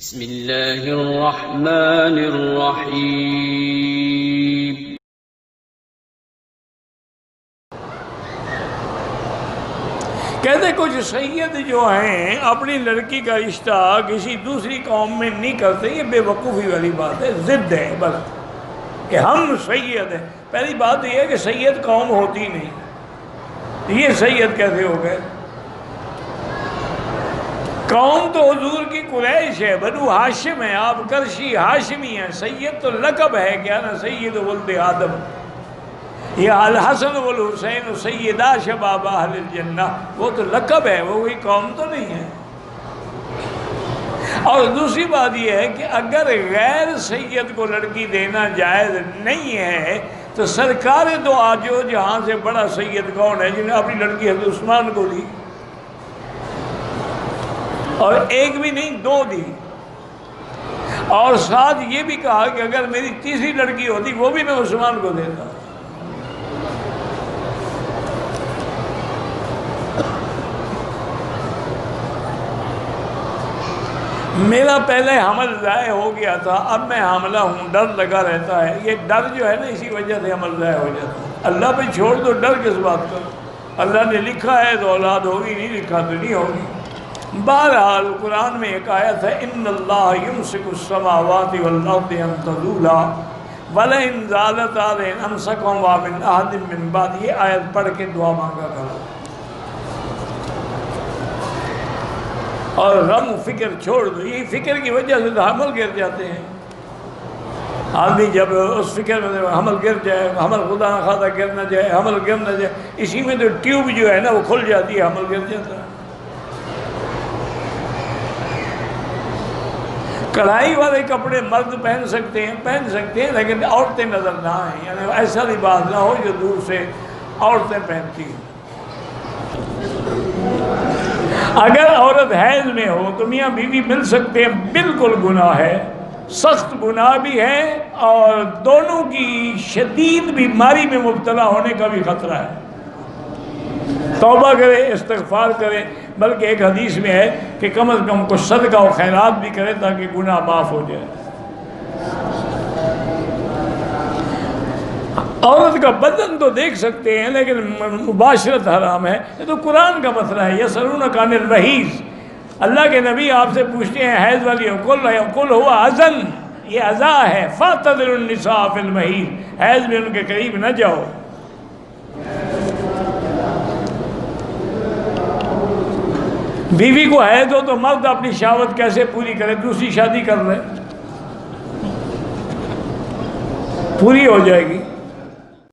بسم اللہ الرحمن الرحیم۔ کہتے کچھ سید جو ہیں اپنی لڑکی کا رشتہ کسی دوسری قوم میں نہیں کرتے، یہ بے وقوفی والی بات ہے، ضد ہے بس کہ ہم سید ہیں۔ پہلی بات یہ ہے کہ سید قوم ہوتی نہیں، یہ سید کیسے ہو گئے؟ قوم تو حضور کی قریش ہے، بنو ہاشم ہے، آپ کرشی ہاشمی ہیں۔ سید تو لقب ہے، کیا نا سید ولد آدم، یہ الحسن والحسین سیدہ شباب اہل الجنہ، وہ تو لقب ہے، وہ کوئی قوم تو نہیں ہے۔ اور دوسری بات یہ ہے کہ اگر غیر سید کو لڑکی دینا جائز نہیں ہے تو سرکار دو آجو جہاں سے بڑا سید کون ہے جنہیں اپنی لڑکی حضرت عثمان کو دی، اور ایک بھی نہیں دو دی، اور ساتھ یہ بھی کہا کہ اگر میری تیسری لڑکی ہوتی وہ بھی میں عثمان کو دیتا۔ میرا پہلے حمل ضائع ہو گیا تھا، اب میں حاملہ ہوں، ڈر لگا رہتا ہے۔ یہ ڈر جو ہے نا اسی وجہ سے حمل ضائع ہو جاتا ہے۔ اللہ پہ چھوڑ دو، ڈر کس بات کا؟ اللہ نے لکھا ہے تو اولاد ہوگی، نہیں لکھا تو نہیں ہوگی۔ بہرحال قرآن میں ایک آیت ہے ان اللہ یمسک السماوات والارض ان تزولا ولئن زالتا لئن امسکہما من احد من بعد، یہ آیت پڑھ کے دعا مانگا کرو اور غم و فکر چھوڑ دو۔ یہ فکر کی وجہ سے تو حمل گر جاتے ہیں۔ آدمی جب اس فکر میں حمل گر جائے، حمل خدا نہ خواستہ گر نہ جائے، حمل گر نہ جائے، اسی میں تو ٹیوب جو ہے نا وہ کھل جاتی ہے، حمل گر جاتا ہے۔ کڑھائی والے کپڑے مرد پہن سکتے ہیں لیکن عورتیں نظر نہ آئیں، یعنی ایسا لباس نہ ہو جو دور سے عورتیں پہنتی ہیں۔ اگر عورت حیض میں ہو تو میاں بیوی مل سکتے ہیں، بالکل گناہ ہے، سخت گناہ بھی ہے، اور دونوں کی شدید بیماری میں مبتلا ہونے کا بھی خطرہ ہے۔ توبہ کرے، استغفار کرے، بلکہ ایک حدیث میں ہے کہ کم از کم کچھ صدقہ و خیرات بھی کرے تاکہ گناہ معاف ہو جائے۔ عورت کا بدن تو دیکھ سکتے ہیں لیکن مباشرت حرام ہے، یہ تو قرآن کا مسئلہ ہے۔ یسألونک عن المحیض، اللہ کے نبی آپ سے پوچھتے ہیں حیض والی، قل هو اذن، یہ اذا ہے، فاعتزلوا النساء فی المحیض، حیض میں ان کے قریب نہ جاؤ۔ بیوی کو حیض ہو تو مرد اپنی شہوت کیسے پوری کرے؟ دوسری شادی کر لے، پوری ہو جائے گی۔